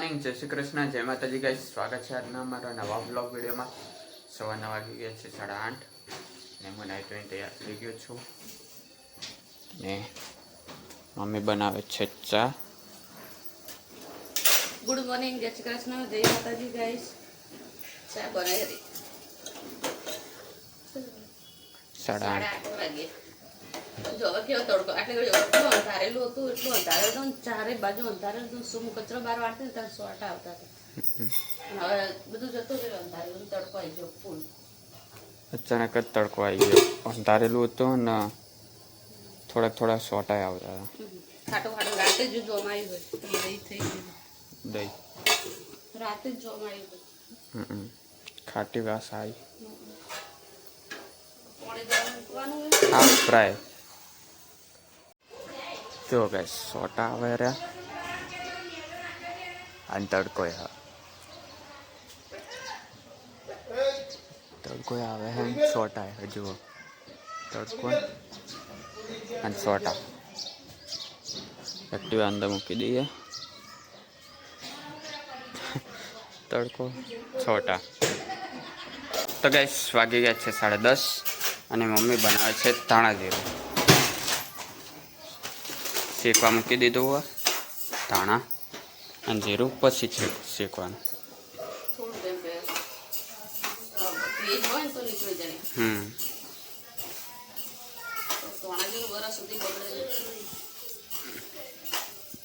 Morning, જય શ્રી કૃષ્ણ, જય માતાજી ગાઈસ. સ્વાગત છે આજના અમારા નવા બ્લોગ વિડીયોમાં. સવારના વાગી ગયા છે 8:30 ને હું નાઈ ધોઈને તૈયાર થઈ ગયો છું ને મમ્મી બનાવે છે ચા. ગુડ મોર્નિંગ, જય શ્રી કૃષ્ણ, જય માતાજી ગાઈસ. ચા બનાવી હતી 8:30 વાગે. જો હવે કેવો તડકો, આટલે એટલું અંધારેલું હતું, એટલું અંધારેલું હતું, ચારે બાજુ અંધારેલું હતું. શું કચરો બહાર વાળતી ત્યાં સોટા આવતા હતા. હવે બધું જતું રહ્યું અંધારેલું, તડકો આવી ગયો ફૂલ. અચાનક જ તડકો આવી ગયો. અંધારેલું હતું ને થોડા સોટા આવતા હતા. ખાટું રાતે જ જોવામાં આવ્યું હોય દહીં થઈ ગયું. દહીં રાતે જ જોવામાં આવ્યું હોય. ખાટી વાસ આવી. હા, પ્રાય જો ગાઈસ સોટા આવે રહ્યા અને તડકો આવે હે, સોટા હે. જુઓ તડકો અને સોટા. એક્ટિવા અંદર મૂકી દઈએ. તડકો સોટા. તો ગાઈસ વાગી ગયા છે 10:30 અને મમ્મી બનાવે છે ધાણા જીરું. શેકવા મૂકી દીધું હોય ધાણા અને જીરું, પછી શેકવાનું.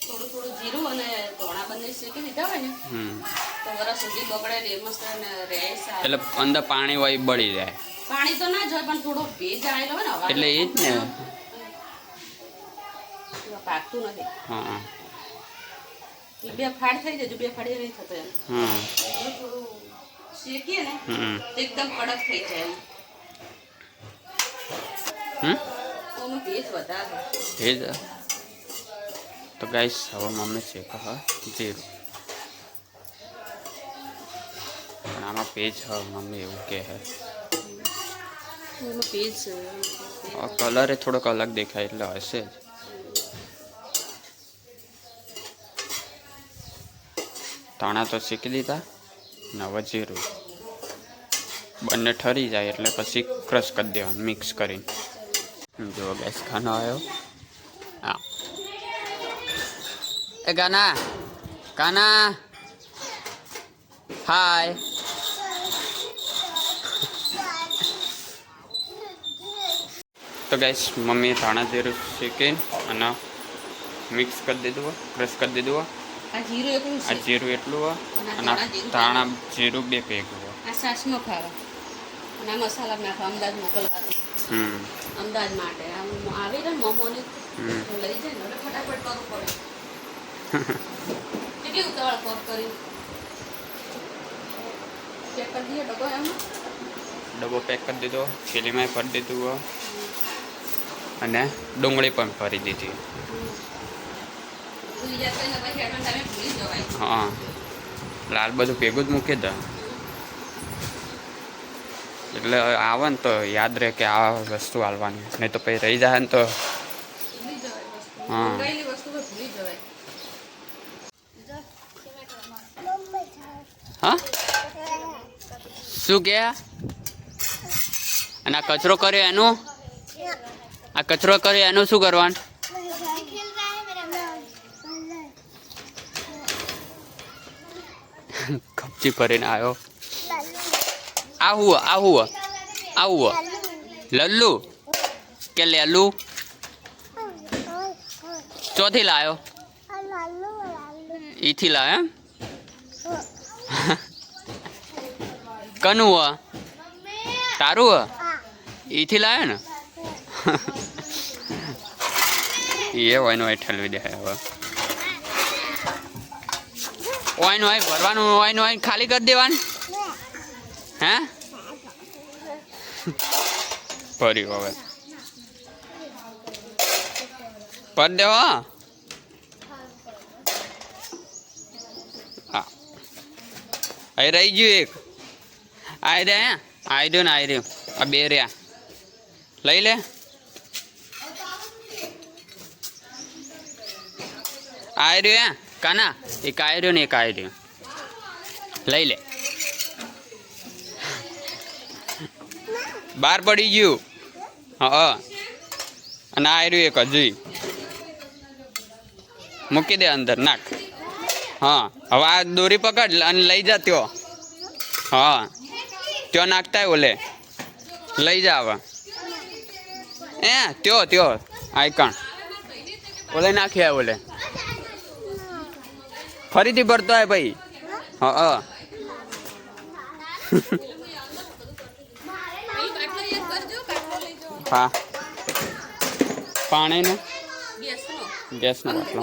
થોડું જીરું અને ધોણા બંને શેકી દીધા હોય ને તો વરસ સુધી બગડે ને મસ્ત રહે. એટલે અંદર પાણી હોય બળી જાય. પાણી તો ના જ હોય પણ થોડો ભેજ આવેલો હોય ને એટલે એ જ ને. પાકતું નથી. હા, બે ફાડ થઈ જાય, બે ફાડી નહીં થતો એમ. થોડું શેકીએ ને એકદમ કડક થઈ જાય એમ. ભેજ વધારે ભેજ. તો ગાઈસ હવે મમ્મી શેકે જીરું, પણ આમાં પેજ હવે મમ્મી એવું કહે છે. કલર એ થોડોક અલગ દેખાય એટલે હશે જ. ધાણા તો શેકી દીધા ને હવે જીરું. બંને ઠરી જાય એટલે પછી ક્રશ કરી દેવાનું મિક્સ કરીને. જો ગેસ ખાનો આવ્યો. હા, એ કાના હાય. તો ગાઈસ મમ્મી ધાણા જીરું શેકીને અને મિક્સ કરી દીધું, ક્રશ કરી દીધું. આ જીરું એટલું અને ધાણા જીરું બે ભેગું. આ સાસમાં ખાવા અને આ મસાલા નાખવા અમદાવાદ મોકલવાનું. અમદાવાદ માટે આવી ને મોમોને લઈ જાય ને ફટાફટ કરવું પડે. કેટલી ઉતાવળ કોક કરી પેક કરી દઈએ ડબ્બો. એમાં ડબ્બો પેક કરી દીધો, થેલીમાં ભરી દીધું અને ડુંગળી પણ ભરી દીધી. હા, લાલ બધું ભેગું જ મૂકી દે એટલે આવે ને તો યાદ રહે કે આ વસ્તુ હાલવાની, નહીં તો પછી રહી જાય ને તો. હા, હા શું કે? અને આ કચરો કર્યો એનું, આ કચરો કર્યો એનું શું કરવાનું? કપચી ભરીને આવ્યો. આવું લલ્લુ કે લેલુ ચોથી લાયો? ઈથી લાયો એમ? કનું તારું ઈથી લાયો ને? એ હોય ને હોય ઠલવી દે. હવે ઓઈન હોય ભરવાનું, ઓઈન હોય ખાલી કરી દેવાનું. હે ભર્યું હવે ભર દેવો. હા, અહીં રહી ગયું એક. આવી દે, આવી દો ને આવી રહ્યું. આ બે રહ્યા લઈ લે. આવી રહ્યું. કાના એક આયર્યો ને એક આયર્યો લઈ લે. બહાર પડી ગયું. હા અને આયર્યું એક હજી મૂકી દે અંદર નાખ. હા હવે આ દોરી પકડ અને લઈ જા ત્યો. હા ત્યો નાખતા ઓલે લઈ જા હવે. ત્યો આઈકણ ઓલે નાખ્યા ઓલે ફરીથી ભરતો હોય ભાઈ. હા હા પાણી નો ગેસ નો બાટલો.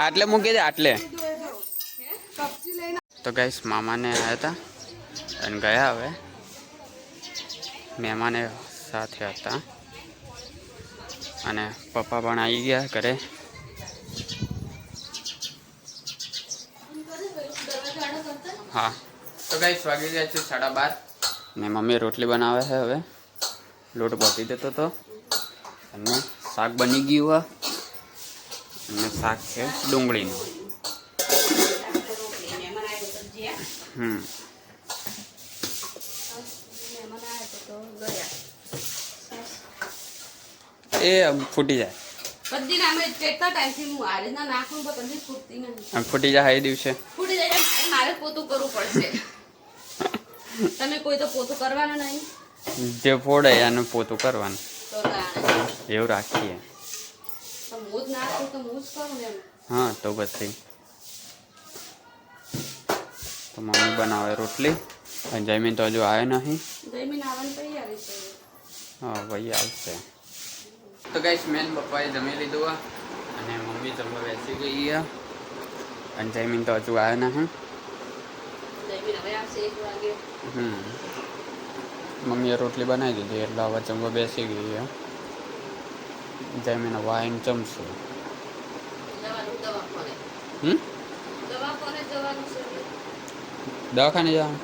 આટલે મૂકી દે આટલે. તો ગાઈસ મામાને આવ્યા હતા અને ગયા. હવે મહેમાને સાથે હતા અને પપ્પા પણ આવી ગયા ઘરે. હા તો ગાઈસ વાગી ગયા છે 12:30 ને મમ્મી રોટલી બનાવે છે. હવે લોટ બાંધી દેતો હતો અને શાક બની ગયું. અને શાક છે ડુંગળીનું. એ ફૂટી જાય. ફૂટી જાય એ દિવસે મારે પોતું કરવું પડશે. તમે કોઈ તો પોતું કરવાનું નહીં. જે ફોડે એનું પોતું કરવાનું એવું રાખીએ. હા તો પછી તો મમ્મી બનાવે રોટલી અને જમીન તો હજુ આવે નહીં. હા ભાઈ આવશે. તો ગાઈસ મેન પપ્પાએ જમી લીધું અને મમ્મી જમવા બેસી ગઈ અને જમીન તો હજુ આવે નહીં. મમ્મીએ રોટલી બનાવી દીધી એટલે હવે જમવા બેસી ગઈ. જમીને વાઈન જમશું. દવાખાને જવાનું.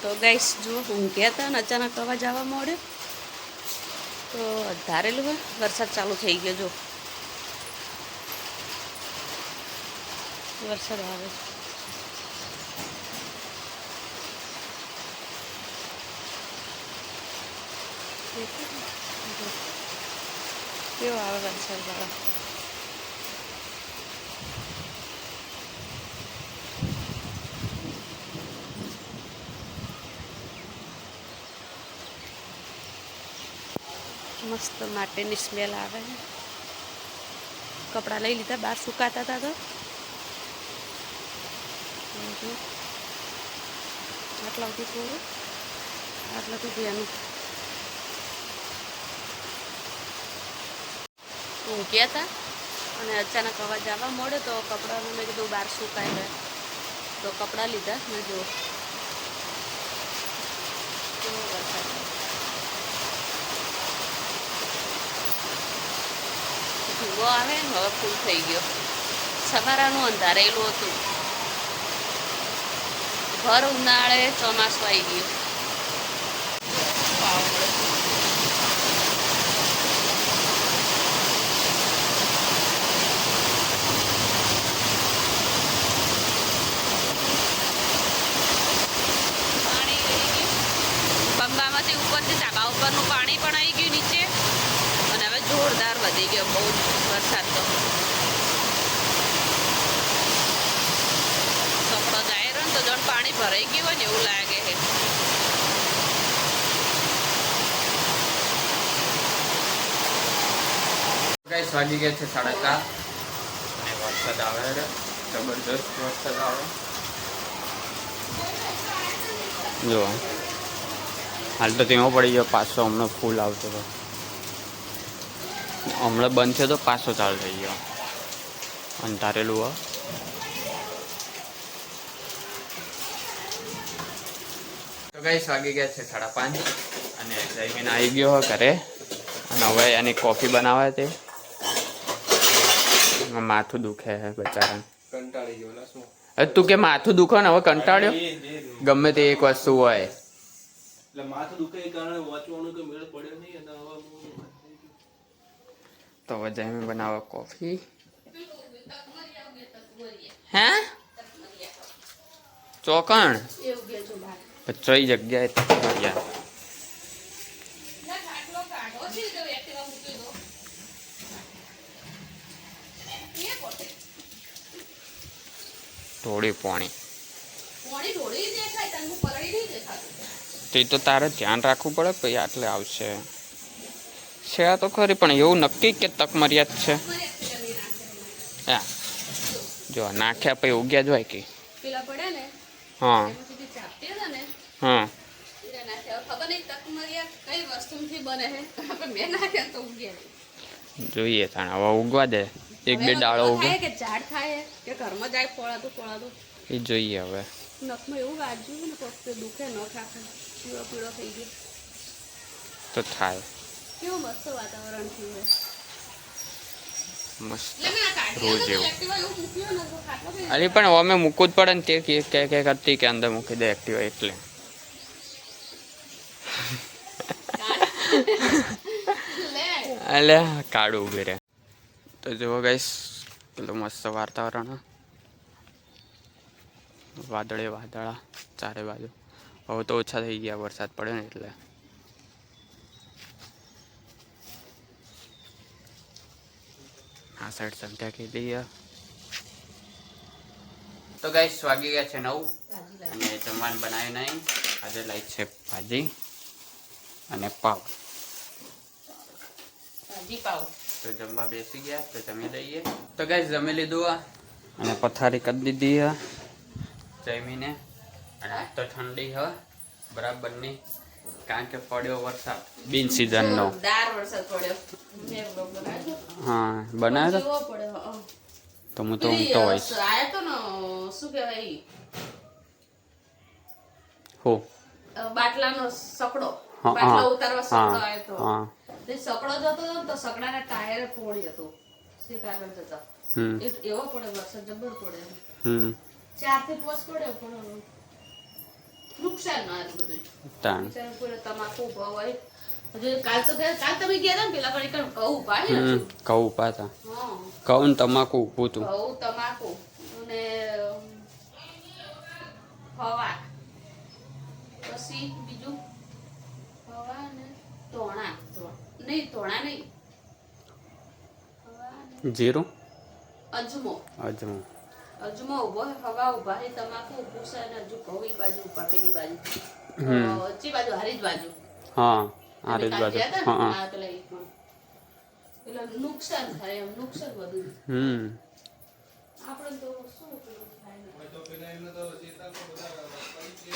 તો ગાઈસ જો ઊંઘ્યા હતા ને અચાનક અવાજ આવવા મળ્યો તો ધારેલું હોય વરસાદ ચાલુ થઈ ગયો. જો વરસાદ આવે કેવો આવે વરસાદ વાળા. મસ્ત માટેની સ્મેલ આવે. કપડાં લઈ લીધા બહાર સુકાતા હતા તો આટલાથી થોડું આટલાથી ધ્યાન ઊંઘ્યા હતા અને અચાનક અવાજ આવવા મળ્યો તો કપડાં મેં કીધું બહાર સુકાઈ ગયા તો કપડાં લીધા ને જો વરસાદ ધીમો આવે ને હવે ફૂલ થઈ ગયો. સવારાનું અંધારેલું હતું. ભર ઉનાળે ચોમાસું આવી ગયું. પાણી આવી ગયું. બંબામાંથી ઉપરથી ધાબા ઉપરનું પાણી પણ આવી ગયું નીચે અને હવે જોરદાર વધી ગયો બહુ વરસાદ. તો કપડો જાય રહ્યો ને તો જણ પાણી ભરાઈ ગયું હોય ને એવું લાગે છે. ગાઈસ વાગી ગયા છે 4:30 અને વરસાદ આવે જબરજસ્ત વરસાદ આવે. જો હાલ તો ધીમો પડી ગયો પાછો. હમણાં ફૂલ આવતો હતો. હમણાં બંધ થયો તો પાછો ચાલુ થઈ ગયો. અંધારેલું તો ગાઈસ વાગી ગયા છે 5:30 અને જમીન આવી ગયો હો ઘરે અને હવે એની કોફી બનાવે તે માથું દુખે હે બચારા કંટાળી ગયો ના શું અરે તું કે માથું દુખો ને હવે કંટાળ્યો ગમે તે એક વસ્તુ હોય એટલે માથું દુખે એ કારણે વાંચવાનું કે મેળ પડ્યો નહીં અને હવે તો હવે જમીન બનાવે કોફી હે ચોકણ એવું કે છો બહાર કઈ જગ્યાએ તકવાડિયા ના ખાટલો કાઢો છે તો એક્ટિવા મૂકી દો એ પોતે થોડી પોણી મોડી ઢોળી દેખાય તને પલળી નહીં દેખાતું તે તો તારે ધ્યાન રાખવું પડે પછી આટલે આવશે છે આ તો ખરી પણ એવું નક્કી કે તક મર્યાદ છે મારે એક્ટિવા નહીં નાખે હા જો નાખ્યા પછી ઉગ્યા જ હોય કે પેલા પડ્યા ને હા એમાંથી ચાપતી હતા ને હા એને નાખ્યા ખબર નહીં તક મર્યા કઈ વસ્તુથી બને છે આપણે મેં નાખ્યા તો ઉગ્યા જોઈએ તાણ હવે ઉગવા દે એક બે ડાળો ઉગે થાય કે ઝાડ થાય કે ઘરમાં જાય ફળાતું એ જોઈએ હવે નખમાં એવું વાગ્યું ને પગ દુખે નખ આખે પીળો પીળો થઈ ગયો તો થાય કેવું મસ્ત વાતાવરણ થયું મસ્ત એટલે મેં આ કાઢી રોજ લીધું, એવું. એક્ટિવા એવું મૂક્યું ને તો ખાટલો બી અરે પણ અમે મૂકવું જ પડે ને તે કે કરતી કે અંદર મૂકી દે એક્ટિવા એટલે લે એટલે કાળું ઉભી રહે તો જુઓ ગાઈસ પેલું મસ્ત વાતાવરણ વાદળે વાદળા ચારે બાજુ હવે તો ઓછા થઈ ગયા વરસાદ પડ્યો ને એટલે આ સાઈડ સંધ્યા કીધી તો ગાઈસ વાગી ગયા છે 9 અને જમવાનું બનાવ્યું નહીં આજે લાઈ છે ભાજી અને પાવ ભાજી પાવ તો જમવા બેસી ગયા તો જમી લઈએ તો ગાઈસ જમી લીધું અને પથારી કરી દીધી જમીને અને આજ તો ઠંડી હ બરાબરની કારણ કે પડ્યો વરસાદ બિન સિઝનનો જોરદાર વરસાદ પડ્યો મેં બ્લોગ બનાવ્યો હા બનાવ્યો જેવો પડ્યો તો હું તો ઊંઘતો હોઈશ આયા તો ને શું કહેવાય હો બાટલાનો સકડો હા, બાટલા હા, ઉતારવા હા, સકડો આવ્યો તો હા. તે સકડો જતો હતો ને તો સકડાના ટાયર પોળી હતું તે કાગળ જતા હમ એવો પડે વરસાદ જબર પડે હમ 4 થી 5 પડ્યો પણ નુકસાન ના બધું તાણ નુકસાન પડે તમાકુ ભાવ હજુ કાલ તમે ગયા હતા ને પેલા પણ એકણ ઘઉં પાડી હમ ઘઉં પાતા હા ઘઉં ને તમાકુ ઊભું હતું ઘઉં તમાકુ અને હવા પછી બીજું હવા ને તોણા નહીં હવા ને જીરું અજમો અજમો ઉભો હે, હવા ઉભા હે, તમાકુ ઊભું છે અને હજુ ઘઉં ઈ બાજુ ઉભા પેલી બાજુ ચી બાજુ હારી જ બાજુ હા આ અમે રીત કાલ બાજુ ગયા હતા ને, હા આ પેલા એકમાં. એટલે નુકસાન થાય એમ નુકસાન બધું હમ આપણે તો શું પેલું થાય ને. તો પેલા એમને તો શેતાળમાં બધા પડી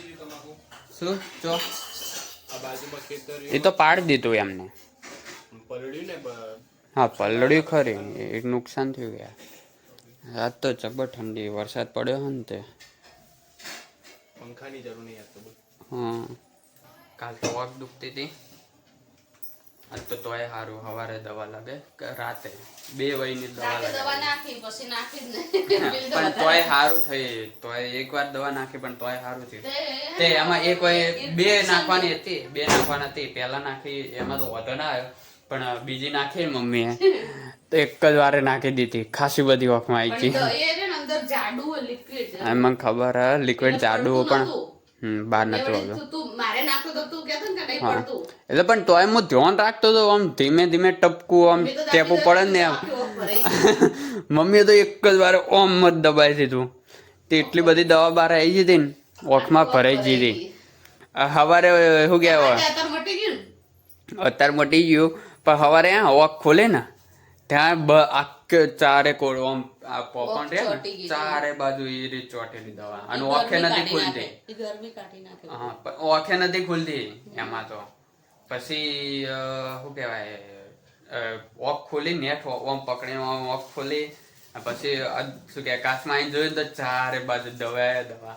ગયું તમાકુ શું જો આ બાજુમાં ખેતર એ તો પાડી દીધું એમને પલળ્યું ને હા પલળ્યું ખરી એક નુકસાન થયું યાર રાત તો જબર ઠંડી વરસાદ પડ્યો હે ને તે પંખાની જરૂર નહીં આ તો બસ હા કાલ તો વાગ દુખતી હતી આજ તો તોય સારું સવારે દવા લાગે કે રાતે 2 વયની દવા રાતે દવા લાગે નાખી પછી નાખી જ નહીં પેલી તો પણ વધારે. તોય સારું થઈ તોય એકવાર દવા નાખી પણ તોય સારું થયું તે- તે એમાં એક હોય એક 2 નુકસાન નાખવાની હતી 2 નાખવાની હતી પહેલા નાખી એમાં તો વધો ના આવ્યો પણ બીજી નાખી ને મમ્મીએ તો એક જ વારે નાખી દીધી ખાસી બધી વખમાં આવી પણ ગઈ એ છે ને અંદર જાડું liquid. એમાં ખબર હે લિક્વિડ એટલે જાડું પડતું પણ નહોતું. બહાર મેં નતું વળી આવ્યું તું મારે નાખતો તો તું કહેતો ને કે નહીં હા પડતું. એટલે પણ તોય હું ધ્યાન રાખતો હતો આમ ધીમે ધીમે ટપકું આમ મેં તો ટેપું દાખલી પડે ને એમ આખી ઓફ ભરાઈ. મમ્મીએ તો એક જ વારે ઓમ જ દબાઈ દીધું તે એટલી બધી દવા બહાર આવી જતી ને ઓખમાં ભરાઈ જતી સવારે શું કહેવાય આજે અત્યારે મટી ગયું ને. અત્યારે મટી ગયું પણ સવારે ઓખ ખોલે ને ત્યાં આખે ચારે કોડ આમ આ પોપણ રે ચોંટી ને ગઈ. ચારે બાજુ એ રીત ચોટેલી દવા અને એ ઓખે ગરમી નથી કાઢી ખુલતી નાખે. એ ગરમી કાઢી નાખે. હા પણ ઓખે નથી ખુલતી એમાં તો પછી શું કહેવાય ઓખ ખોલી નેટ ઓમ પકડીને ઓમ ઓખ ખોલી પછી શું કહેવાય કાચમાં આવીને જોયું તો ચારે બાજુ દવા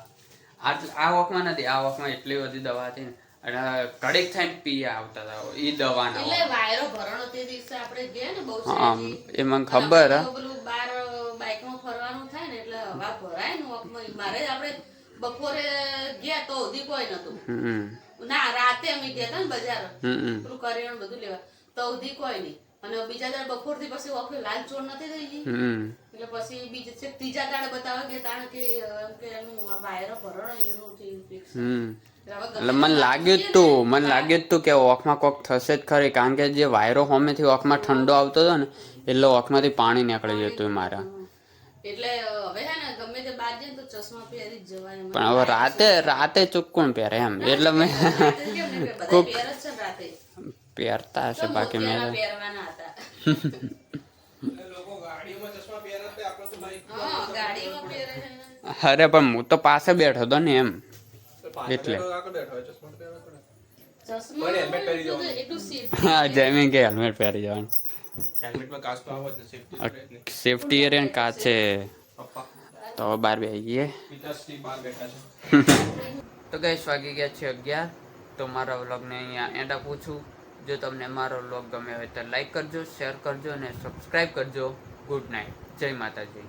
આ ઓખમાં નથી આ ઓખમાં એટલી બધી દવા હતી ને અને કડીક થઈને પી આવતા હતા ઈ દવાના એટલે વાયરો ભરણો તે દિવસે આપણે ગયા ને બહુ હા એ મને ખબર હે. પેલું બાર બાઇકમાં ફરવાનું થાય ને એટલે હવા ભરાય ને વોકમાં. મારે આપણે બપોરે ગયા તો સુધી કોઈ નતું. ના રાતે અમે ગયા હતા ને બજાર પેલું કરિયાણું બધું લેવા તો સુધી કોઈ નહીં. અને બીજા દાડે બપોર થી પછી વખતે લાલ ચોર નથી થઈ ગઈ એટલે પછી બીજા ત્રીજા દાડે બતાવે કે તાણે કે એનું વાયરો ભરણો એનું થયું. એટલે મને લાગ્યું જ તું કે ઓખમાં કોક થશે જ ખરી, કારણ કે જે વાયરો હોમેથી ઓખમાં ઠંડો આવતો હતો ને એટલે ઓખમાંથી પાણી નીકળી જતું મારા. એટલે હવે હે ને ગમે તે બહાર જાય તો ચશ્મા પહેરી જ જવાય. પણ હવે રાતે ચૂક કોણ પહેરે એમ, એટલે મેં કોક રાતે પહેરતા હશે બાકી મેં પહેરવાના હતા. લોકો ગાડીમાં ચશ્મા પહેરે આપણે તો બાઈક હા ગાડીમાં પહેરે છે. અરે પણ હું તો પાસે બેઠો હતો ને એમ એટલે હા જમીન કે હેલ્મેટ પહેરી જવાનું. હેલ્મેટમાં કાચ તો આવે જ ને સેફ્ટી સેફ્ટી એરિયન કાચે પપ્પા તો બહાર બેસી ગઈએ. પિતાશ્રી બહાર બેઠા છે. તો ગઈશ વાગી ગયા છે 11. તો મારા વ્લોગને અહીંયા એન્ડ આપું છું. જો તમને મારો વ્લોગ ગમે હોય તો લાઈક કરજો, શેર કરજો અને સબસ્ક્રાઈબ કરજો. ગુડ નાઇટ, જય માતાજી.